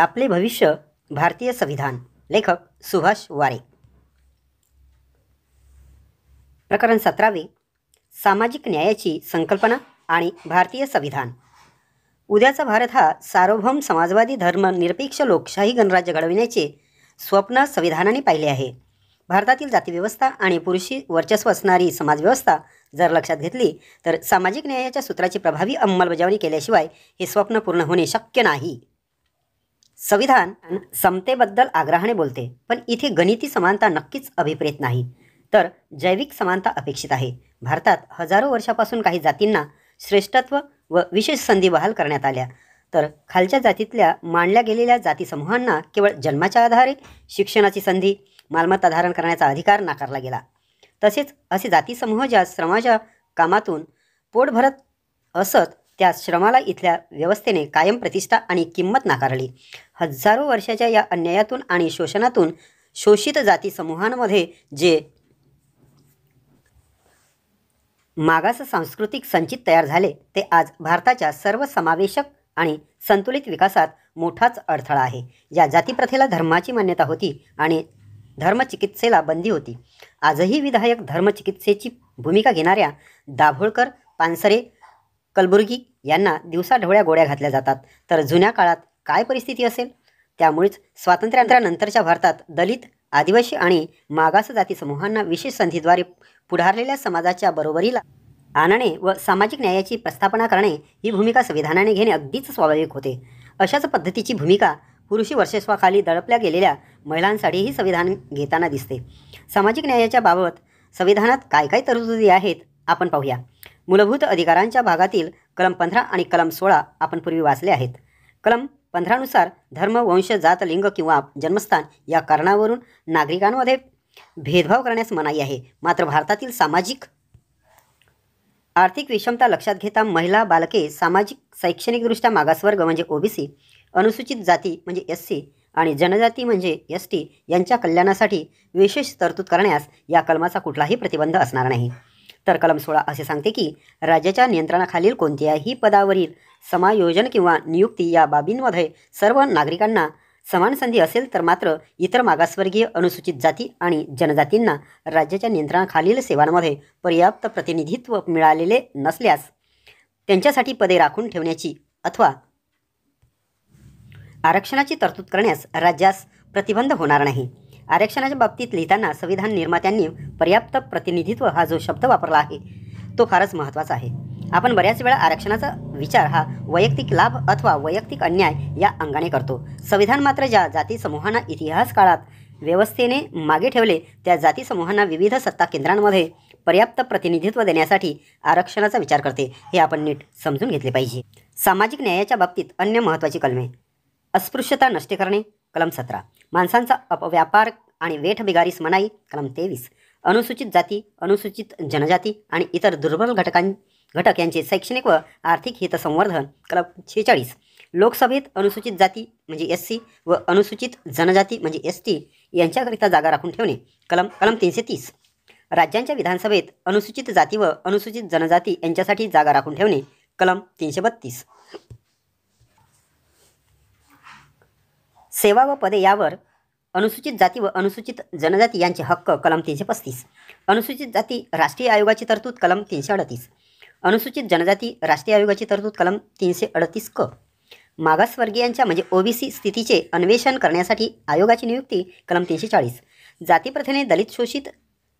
आपले भविष्य भारतीय संविधान. लेखक सुभाष वारे. प्रकरण 17. सामाजिक न्यायाची संकल्पना आणि भारतीय संविधान. उद्याचा भारत हा सार्वभौम समाजवादी धर्मनिरपेक्ष लोकशाही गणराज्य घडविण्याचे स्वप्न संविधानाने पाहिले आहे. भारतातील जातीव्यवस्था आणि पुरुषी वर्चस्व असणारी समाजव्यवस्था जर लक्षात घेतली तर सामाजिक न्यायाच्या सूत्राची प्रभावी अंमलबजावणी केल्याशिवाय हे स्वप्न पूर्ण होणे शक्य नाही. संविधान समतेबद्दल आग्रहाने बोलते, पण इथे गणिती समानता नक्कीच अभिप्रेत नाही, तर जैविक समानता अपेक्षित आहे. भारतात हजारो वर्षापासून काही जातींना श्रेष्ठत्व व विशेष संधी बहाल करण्यात आल्या, तर खालच्या जातीतल्या मानल्या गेलेल्या जातीसमूहांना केवळ जन्माच्या आधारे शिक्षणाची संधी, मालमत्ता धारण करण्याचा अधिकार नाकारला गेला. तसेच असे जातीसमूह ज्या श्रमाच्या कामातून पोट भरत असत त्या श्रमाला इथल्या व्यवस्थेने कायम प्रतिष्ठा आणि किंमत नाकारली. हजारो वर्षाच्या या अन्यायातून आणि शोषणातून शोषित जातीसमूहांमध्ये जे मागास सांस्कृतिक संचित तयार झाले ते आज भारताच्या सर्वसमावेशक आणि संतुलित विकासात मोठाच अडथळा आहे. या जातीप्रथेला धर्माची मान्यता होती आणि धर्मचिकित्सेला बंदी होती. आजही विधायक धर्मचिकित्सेची भूमिका घेणाऱ्या दाभोळकर, पानसरे, कलबुर्गी यांना दिवसाढवळ्या गोळ्या घातल्या जातात, तर जुन्या काळात काय परिस्थिती असेल? त्यामुळेच स्वातंत्र्यानंतरच्या भारतात दलित, आदिवासी आणि मागास जाती समूहांना विशेष संधीद्वारे पुढारलेल्या समाजाच्या बरोबरीला आणणे व सामाजिक न्यायाची प्रस्थापना करणे ही भूमिका संविधानाने घेणे अगदीच स्वाभाविक होते. अशाच पद्धतीची भूमिका पुरुषी वर्चस्वाखाली दडपल्या गेलेल्या महिलांसाठीही संविधान घेताना दिसते. सामाजिक न्यायाच्या बाबत संविधानात काय काय तरतुदी आहेत आपण पाहूया. मूलभूत अधिकारांच्या भागातील कलम 15 आणि कलम 16 आपण पूर्वी वाचले आहेत. कलम 15 नुसार धर्म, वंश, जात, लिंग किंवा जन्मस्थान या कारणावरून नागरिकांमध्ये भेदभाव करण्यास मनाई आहे. मात्र भारतातील सामाजिक आर्थिक विषमता लक्षात घेता महिला, बालके, सामाजिक शैक्षणिकदृष्ट्या मागासवर्ग म्हणजे ओबीसी, अनुसूचित जाती म्हणजे एससी आणि जनजाती म्हणजे एसटी यांच्या कल्याणासाठी विशेष तरतूद करण्यास या कलमाचा कुठलाही प्रतिबंध असणार नाही. तर कलम 16 असे सांगते की राज्याच्या नियंत्रणाखालील कोणत्याही पदावरील समायोजन किंवा नियुक्ती या बाबींमध्ये सर्व नागरिकांना समान संधी असेल तर मात्र इतर मागासवर्गीय, अनुसूचित जाती आणि जनजातींना राज्याच्या नियंत्रणाखालील सेवांमध्ये पर्याप्त प्रतिनिधित्व मिळालेले नसल्यास त्यांच्यासाठी पदे राखून ठेवण्याची अथवा आरक्षणाची तरतूद करण्यास राज्यास प्रतिबंध होणार नाही. आरक्षणाच्या बाबतीत लिहिताना संविधान निर्मात्यांनी पर्याप्त प्रतिनिधित्व हा जो शब्द वापरला आहे तो फारच महत्त्वाचा आहे. आपण बऱ्याच वेळा आरक्षणाचा विचार हा वैयक्तिक लाभ अथवा वैयक्तिक अन्याय या अंगाने करतो. संविधान मात्र ज्या जाती समूहांना इतिहास काळात व्यवस्थेने मागे ठेवले त्या जाती समूहांना विविध सत्ता केंद्रांमध्ये पर्याप्त प्रतिनिधित्व देण्यासाठी आरक्षणाचा विचार करते, हे आपण नीट समजून घेतले पाहिजे. सामाजिक न्यायाच्या बाबतीत अन्य महत्त्वाची कलमे. अस्पृश्यता नष्ट करणे कलम 17, माणसांचा अपव्यापार आणि वेठबिगारीस मनाई कलम 23, अनुसूचित जाती, अनुसूचित जनजाती आणि इतर दुर्बल घटक यांचे शैक्षणिक व आर्थिक हितसंवर्धन कलम 46, लोकसभेत अनुसूचित जाती म्हणजे एससी व अनुसूचित जनजाती म्हणजे एसटी यांच्याकरिता जागा राखून ठेवणे कलम 330, राज्यांच्या विधानसभेत अनुसूचित जाती व अनुसूचित जनजाती यांच्यासाठी जागा राखून ठेवणे कलम 332, सेवा व पदे यावर अनुसूचित जाती व अनुसूचित जनजाती यांचे हक्क कलम 335, अनुसूचित जाती राष्ट्रीय आयोगाची तरतूद कलम 338, अनुसूचित जनजाती राष्ट्रीय आयोगाची तरतूद कलम 338 क, मागासवर्गीयांच्या म्हणजे ओबीसी स्थितीचे अन्वेषण करण्यासाठी आयोगाची नियुक्ती कलम 340, जातीप्रथेने दलित शोषित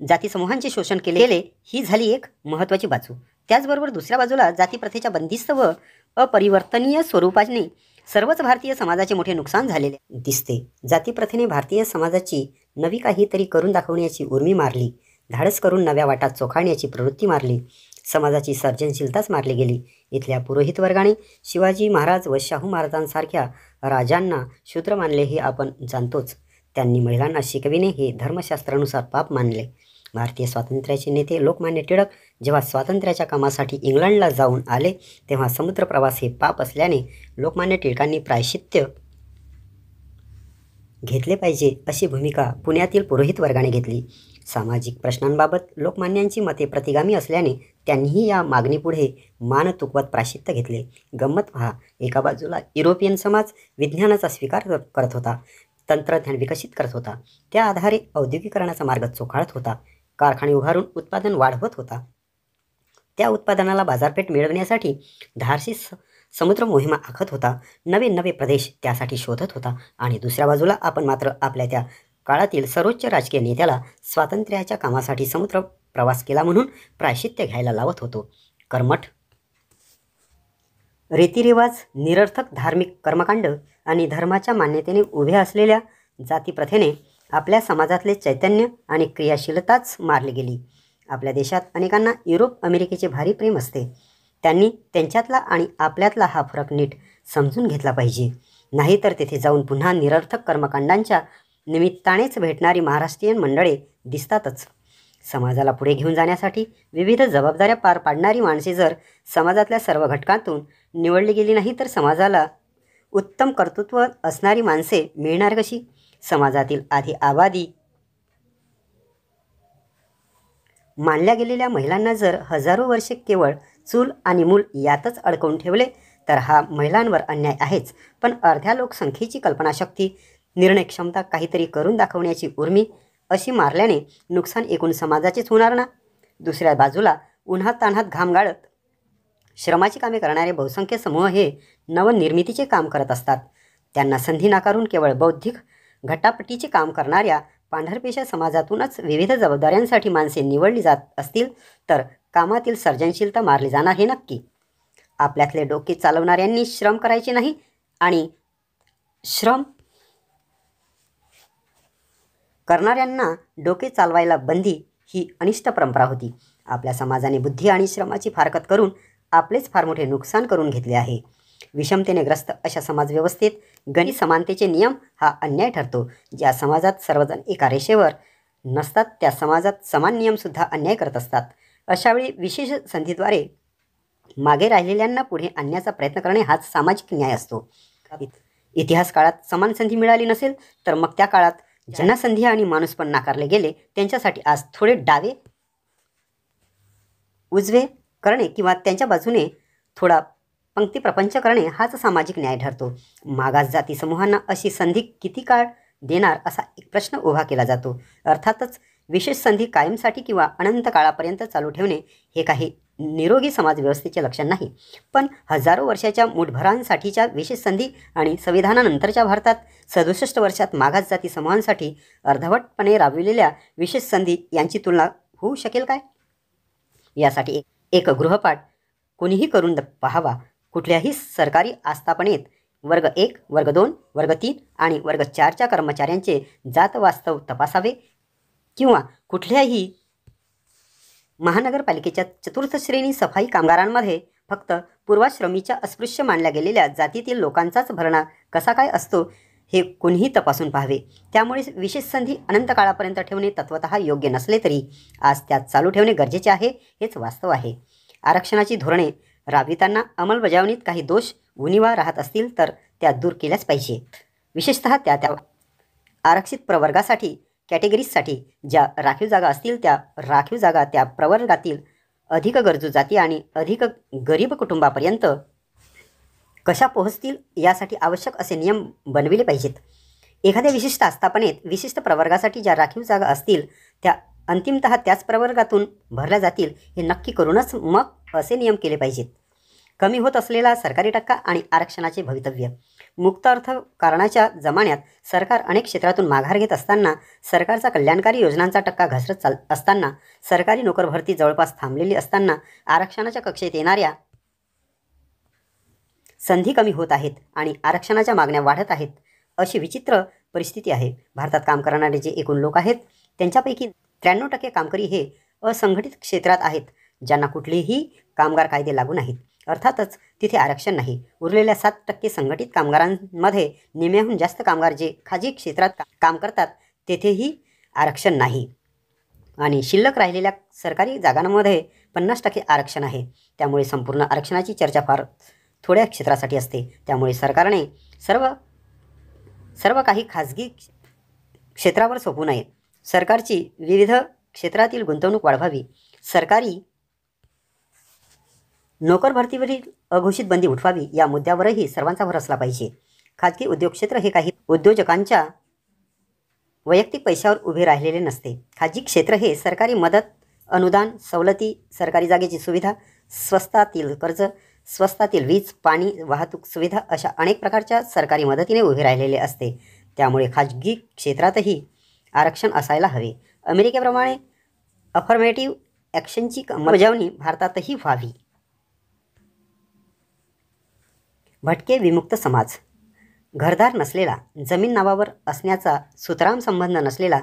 जातीसमूहांचे शोषण केलेले ही झाली एक महत्त्वाची बाजू. त्याचबरोबर दुसऱ्या बाजूला जातीप्रथेच्या बंदिस्त व अपरिवर्तनीय स्वरूपाने सर्वच भारतीय समाजाचे मोठे नुकसान झालेले दिसते. जातीप्रथेने भारतीय समाजाची नवी काहीतरी करून दाखवण्याची उर्मी मारली, धाडस करून नव्या वाटा चोखाळण्याची प्रवृत्ती मारली, समाजाची सर्जनशीलताच मारली गेली. इथल्या पुरोहित वर्गाने शिवाजी महाराज व शाहू महाराजांसारख्या राजांना शूद्र मानले हे आपण जाणतोच. त्यांनी महिलांना शिकविणे हे धर्मशास्त्रानुसार पाप मानले. भारतीय स्वातंत्र्याचे नेते लोकमान्य टिळक जेव्हा स्वातंत्र्याच्या कामासाठी इंग्लंडला जाऊन आले तेव्हा समुद्र प्रवास हे पाप असल्याने लोकमान्य टिळकांनी प्रायश्चित्य घेतले पाहिजे अशी भूमिका पुण्यातील पुरोहित वर्गाने घेतली. सामाजिक प्रश्नांबाबत लोकमान्यांची मते प्रतिगामी असल्याने त्यांनीही या मागणीपुढे मान तुकवत प्रायश्चित्त घेतले. गंमत पहा, एका बाजूला युरोपियन समाज विज्ञानाचा स्वीकार करत होता, तंत्रज्ञान विकसित करत होता, त्या आधारे औद्योगिकरणाचा मार्ग चोखाळत होता, कारखाने उभारून उत्पादन वाढवत होता, त्या उत्पादनाला बाजारपेठ मिळवण्यासाठी धाडसी समुद्र मोहिमा आखत होता, नवे नवे प्रदेश त्यासाठी शोधत होता. आणि दुसऱ्या बाजूला आपण मात्र आपल्या त्या काळातील सर्वोच्च राजकीय नेत्याला स्वातंत्र्याच्या कामासाठी समुद्र प्रवास केला म्हणून प्रायश्चित्य घ्यायला लावत होतो. कर्मठ रीतिरिवाज, निरर्थक धार्मिक कर्मकांड आणि धर्माच्या मान्यतेने उभे असलेल्या जातीप्रथेने आपल्या समाजातले चैतन्य आणि क्रियाशीलताच मारली गेली. आपल्या देशात अनेकांना युरोप अमेरिकेचे भारी प्रेम असते. त्यांनी त्यांच्यातला आणि आपल्यातला हा फरक नीट समजून घेतला पाहिजे. नाहीतर तेथे जाऊन पुन्हा निरर्थक कर्मकांडांच्या निमित्तानेच भेटणारी महाराष्ट्रीयन मंडळे दिसतातच. समाजाला पुढे घेऊन जाण्यासाठी विविध जबाबदाऱ्या पार पाडणारी माणसे जर समाजातल्या सर्व घटकांतून निवडली गेली नाही तर समाजाला उत्तम कर्तृत्व असणारी माणसे मिळणार कशी? समाजातील आधी आबादी मानल्या गेलेल्या महिलांना जर हजारो वर्षे केवळ चूल आणि मूल यातच अडकवून ठेवले तर हा महिलांवर अन्याय आहेच. पण अर्ध्या लोकसंख्येची कल्पनाशक्ती, निर्णय क्षमता, काहीतरी करून दाखवण्याची उर्मी अशी मारल्याने नुकसान एकूण समाजाचेच होणार ना? दुसऱ्या बाजूला उन्हात तान्हात घाम गाळत श्रमाची कामे करणारे बहुसंख्य समूह हे नवनिर्मितीचे काम करत असतात. त्यांना संधी नाकारून केवळ बौद्धिक घटापटीचे काम करणाऱ्या पांढरपेशा समाजातूनच विविध जबाबदाऱ्यांसाठी माणसे निवडली जात असतील तर कामातील सर्जनशीलता मारली जाणार हे नक्की. आपल्यातले डोके चालवणाऱ्यांनी श्रम करायचे नाही आणि श्रम करणाऱ्यांना डोके चालवायला बंदी ही अनिष्ट परंपरा होती. आपल्या समाजाने बुद्धी आणि श्रमाची फारकत करून आपलेच फार मोठे नुकसान करून घेतले आहे. विषमतेने ग्रस्त अशा समाजव्यवस्थेत गणित समानतेचे नियम हा अन्याय ठरतो. ज्या समाजात सर्वजण एका रेषेवर नसतात त्या समाजात समान नियमसुद्धा अन्याय करत असतात. अशावेळी विशेष संधीद्वारे मागे राहिलेल्यांना पुढे आणण्याचा प्रयत्न करणे हाच सामाजिक न्याय असतो. इतिहास काळात समान संधी मिळाली नसेल तर मग त्या काळात ज्यांना संधी आणि माणूसपण नाकारले गेले त्यांच्यासाठी आज थोडे डावे उजवे करणे किंवा त्यांच्या बाजूने थोडा पंक्तिप्रपंच करणे हाच सामाजिक न्याय ठरतो. मागास जाती समूहांना अशी संधी किती काळ देणार असा एक प्रश्न उभा केला जातो. अर्थातच विशेष संधी कायमसाठी किंवा अनंत काळापर्यंत चालू ठेवणे हे काही निरोगी समाजव्यवस्थेचे लक्षण नाही. पण हजारो वर्षाच्या मुठभरांसाठीच्या विशेष संधी आणि संविधानानंतरच्या भारतात 67 वर्षात मागास जाती समूहांसाठी अर्धवटपणे राबविलेल्या विशेष संधी यांची तुलना होऊ शकेल काय? यासाठी एक गृहपाठ कोणीही करून पाहावा. कुठल्याही सरकारी आस्थापनेत वर्ग 1, वर्ग 2, वर्ग 3 आणि वर्ग 4च्या कर्मचाऱ्यांचे जात वास्तव तपासावे किंवा कुठल्याही महानगरपालिकेच्या चतुर्थ श्रेणी सफाई कामगारांमध्ये फक्त पूर्वाश्रमीच्या अस्पृश्य मानल्या गेलेल्या जातीतील लोकांचाच भरणा कसा काय असतो हे कोणीही तपासून पाहावे. त्यामुळे विशेष संधी अनंत काळापर्यंत ठेवणे तत्वतः योग्य नसले तरी आज त्यात चालू ठेवणे गरजेचे आहे हेच वास्तव आहे. आरक्षणाची धोरणे राबविताना अंमलबजावणीत काही दोष उणिवा राहत असतील तर त्या दूर केल्याच पाहिजे. विशेषतः त्या आरक्षित प्रवर्गासाठी, कॅटेगरीजसाठी ज्या राखीव जागा असतील त्या राखीव जागा त्या प्रवर्गातील अधिक गरजू जाती आणि अधिक गरीब कुटुंबापर्यंत कशा पोहोचतील यासाठी आवश्यक असे नियम बनविले पाहिजेत. एखाद्या विशिष्ट आस्थापनेत विशिष्ट प्रवर्गासाठी ज्या राखीव जागा असतील त्या अंतिमतः त्याच प्रवर्गातून भरल्या जातील हे नक्की करूनच मग असे नियम केले पाहिजेत. कमी होत असलेला सरकारी टक्का आणि आरक्षणाचे भवितव्य. मुक्त अर्थकारणाच्या जमान्यात सरकार अनेक क्षेत्रातून माघार घेत असताना, सरकारचा कल्याणकारी योजनांचा टक्का घसरत असताना, सरकारी नोकर भरती जवळपास थांबलेली असताना आरक्षणाच्या कक्षेत येणाऱ्या संधी कमी होत आहेत आणि आरक्षणाच्या मागण्या वाढत आहेत अशी विचित्र परिस्थिती आहे. भारतात काम करणारे जे एकूण लोक आहेत त्यांच्यापैकी 93% कामकरी हे असंघटित क्षेत्रात आहेत ज्यांना कुठलेही कामगार कायदे लागू नाहीत. अर्थातच तिथे आरक्षण नाही. उरलेल्या 7% संघटित कामगारांमध्ये निम्म्याहून जास्त कामगार जे खाजगी क्षेत्रात काम करतात तेथेही आरक्षण नाही आणि शिल्लक राहिलेल्या सरकारी जागांमध्ये 50% आरक्षण आहे. त्यामुळे संपूर्ण आरक्षणाची चर्चा फार थोड्या क्षेत्रासाठी असते. त्यामुळे सरकारने सर्व काही खाजगी क्षेत्रावर सोपवू नये. सरकारची विविध क्षेत्रातील गुंतवणूक वाढवावी, सरकारी नोकर भरतीवरील अघोषित बंदी उठवावी या मुद्द्यावरही सर्वांचा भर असला पाहिजे. खाजगी उद्योग क्षेत्र हे काही उद्योजकांच्या वैयक्तिक पैशावर उभे राहिलेले नसते. खाजगी क्षेत्र हे सरकारी मदत, अनुदान, सवलती, सरकारी जागेची सुविधा, स्वस्तातील कर्ज, स्वस्तातील वीज, पाणी, वाहतूक सुविधा अशा अनेक प्रकारच्या सरकारी मदतीने उभे राहिलेले असते. त्यामुळे खाजगी क्षेत्रातही आरक्षण असायला हवे. अमेरिकेप्रमाणे अफर्मेटिव्ह ॲक्शनची अंमलबजावणी भारतातही व्हावी. भटके विमुक्त समाज. घरदार नसलेला, जमीन नावावर असण्याचा सुतराम संबंध नसलेला,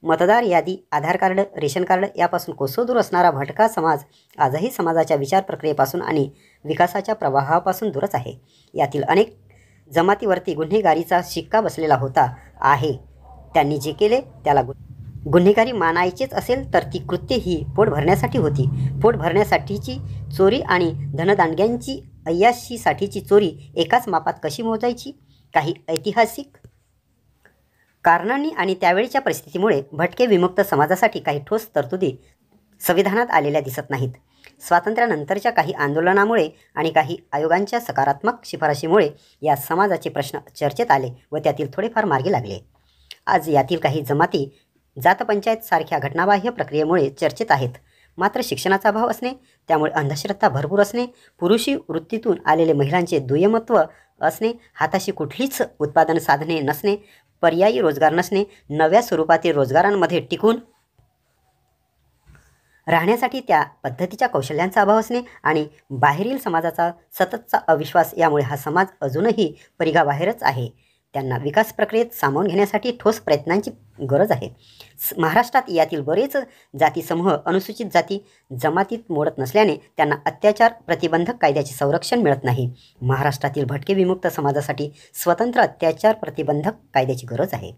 मतदार यादी, आधार कार्ड, रेशन कार्ड यापासून कोसो दूर असणारा भटका समाज आजही समाजाच्या विचार प्रक्रियेपासून आणि विकासाच्या प्रवाहापासून दूरच आहे. यातील अनेक जमातीवरती गुन्हेगारीचा शिक्का बसलेला होता आहे. त्यांनी जे केले त्याला गुन्हेगारी मानायचेच असेल तर ती कृत्ये ही पोट भरण्यासाठी होती. पोट भरण्यासाठीची चोरी आणि धनदांडग्यांची अय्याशीसाठीची चोरी एकाच मापात कशी मोजायची? काही ऐतिहासिक कारणांनी आणि त्यावेळच्या परिस्थितीमुळे भटके विमुक्त समाजासाठी काही ठोस तरतुदी संविधानात आलेल्या दिसत नाहीत. स्वातंत्र्यानंतरच्या काही आंदोलनामुळे आणि काही आयोगांच्या सकारात्मक शिफारशीमुळे या समाजाचे प्रश्न चर्चेत आले व त्यातील थोडेफार मार्गी लागले. आज यातील काही जमाती जातपंचायत सारख्या घटनाबाह्य प्रक्रियेमुळे चर्चेत आहेत. मात्र शिक्षणाचा अभाव असणे, त्यामुळे अंधश्रद्धा भरपूर असणे, पुरुषी वृत्तीतून आलेले महिलांचे दुय्यमत्व असणे, हाताशी कुठलीच उत्पादन साधने नसणे, पर्यायी रोजगार नसणे, नव्या स्वरूपातील रोजगारांमध्ये टिकून राहण्यासाठी त्या पद्धतीच्या कौशल्यांचा अभाव असणे आणि बाहेरील समाजाचा सततचा अविश्वास यामुळे हा समाज अजूनही परिघाबाहेरच आहे. त्यांना विकास प्रक्रियेत सामावून घेण्यासाठी ठोस प्रयत्नांची गरज आहे. महाराष्ट्रात यातील बरेच जातीसमूह अनुसूचित जाती जमातीत मोडत नसल्याने त्यांना अत्याचार प्रतिबंधक कायद्याचे संरक्षण मिळत नाही. महाराष्ट्रातील भटके विमुक्त समाजासाठी स्वतंत्र अत्याचार प्रतिबंधक कायद्याची गरज आहे.